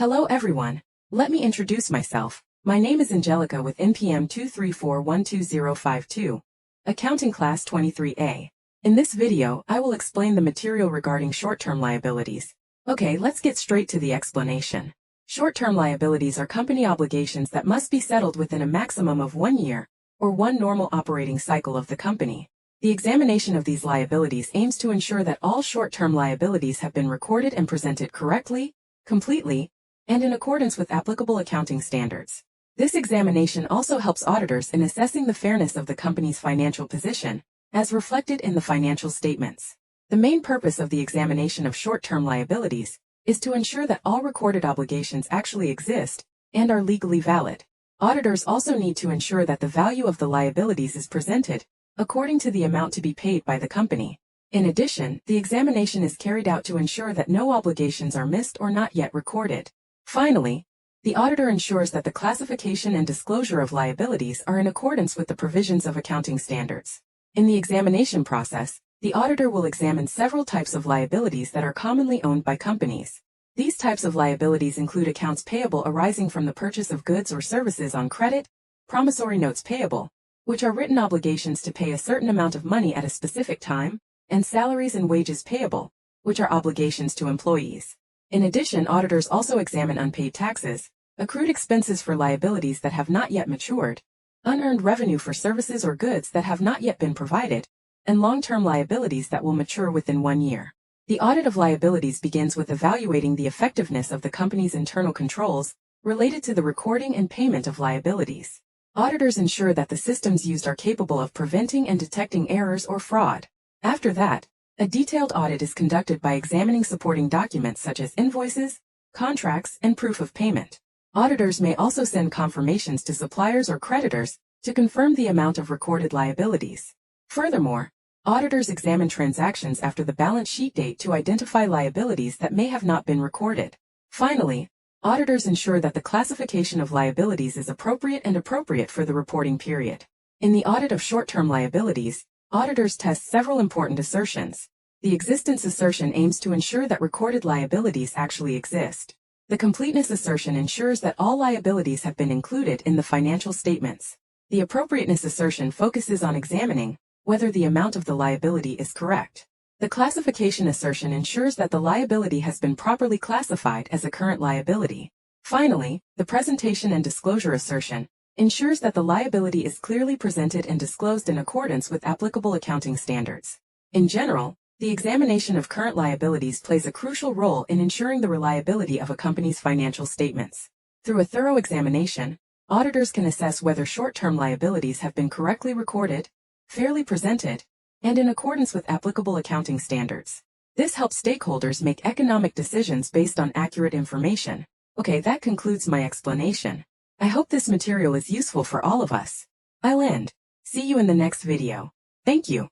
Hello everyone. Let me introduce myself. My name is Enjelika with NPM 234120052. Accounting Class 23A. In this video, I will explain the material regarding short-term liabilities. Okay, let's get straight to the explanation. Short-term liabilities are company obligations that must be settled within a maximum of 1 year, or one normal operating cycle of the company. The examination of these liabilities aims to ensure that all short-term liabilities have been recorded and presented correctly, completely, and in accordance with applicable accounting standards. This examination also helps auditors in assessing the fairness of the company's financial position, as reflected in the financial statements. The main purpose of the examination of short-term liabilities is to ensure that all recorded obligations actually exist and are legally valid. Auditors also need to ensure that the value of the liabilities is presented according to the amount to be paid by the company. In addition, the examination is carried out to ensure that no obligations are missed or not yet recorded. Finally, the auditor ensures that the classification and disclosure of liabilities are in accordance with the provisions of accounting standards. In the examination process, the auditor will examine several types of liabilities that are commonly owned by companies. These types of liabilities include accounts payable arising from the purchase of goods or services on credit, promissory notes payable, which are written obligations to pay a certain amount of money at a specific time, and salaries and wages payable, which are obligations to employees. In addition, auditors also examine unpaid taxes, accrued expenses for liabilities that have not yet matured, unearned revenue for services or goods that have not yet been provided, and long-term liabilities that will mature within 1 year. The audit of liabilities begins with evaluating the effectiveness of the company's internal controls related to the recording and payment of liabilities. Auditors ensure that the systems used are capable of preventing and detecting errors or fraud. After that, a detailed audit is conducted by examining supporting documents such as invoices, contracts, and proof of payment. Auditors may also send confirmations to suppliers or creditors to confirm the amount of recorded liabilities. Furthermore, auditors examine transactions after the balance sheet date to identify liabilities that may have not been recorded. Finally, auditors ensure that the classification of liabilities is appropriate for the reporting period. In the audit of short-term liabilities, auditors test several important assertions. The existence assertion aims to ensure that recorded liabilities actually exist. The completeness assertion ensures that all liabilities have been included in the financial statements. The appropriateness assertion focuses on examining whether the amount of the liability is correct. The classification assertion ensures that the liability has been properly classified as a current liability. Finally, the presentation and disclosure assertion ensures that the liability is clearly presented and disclosed in accordance with applicable accounting standards. In general, the examination of current liabilities plays a crucial role in ensuring the reliability of a company's financial statements. Through a thorough examination, auditors can assess whether short-term liabilities have been correctly recorded, fairly presented, and in accordance with applicable accounting standards. This helps stakeholders make economic decisions based on accurate information. Okay, that concludes my explanation. I hope this material is useful for all of us. I'll end. See you in the next video. Thank you.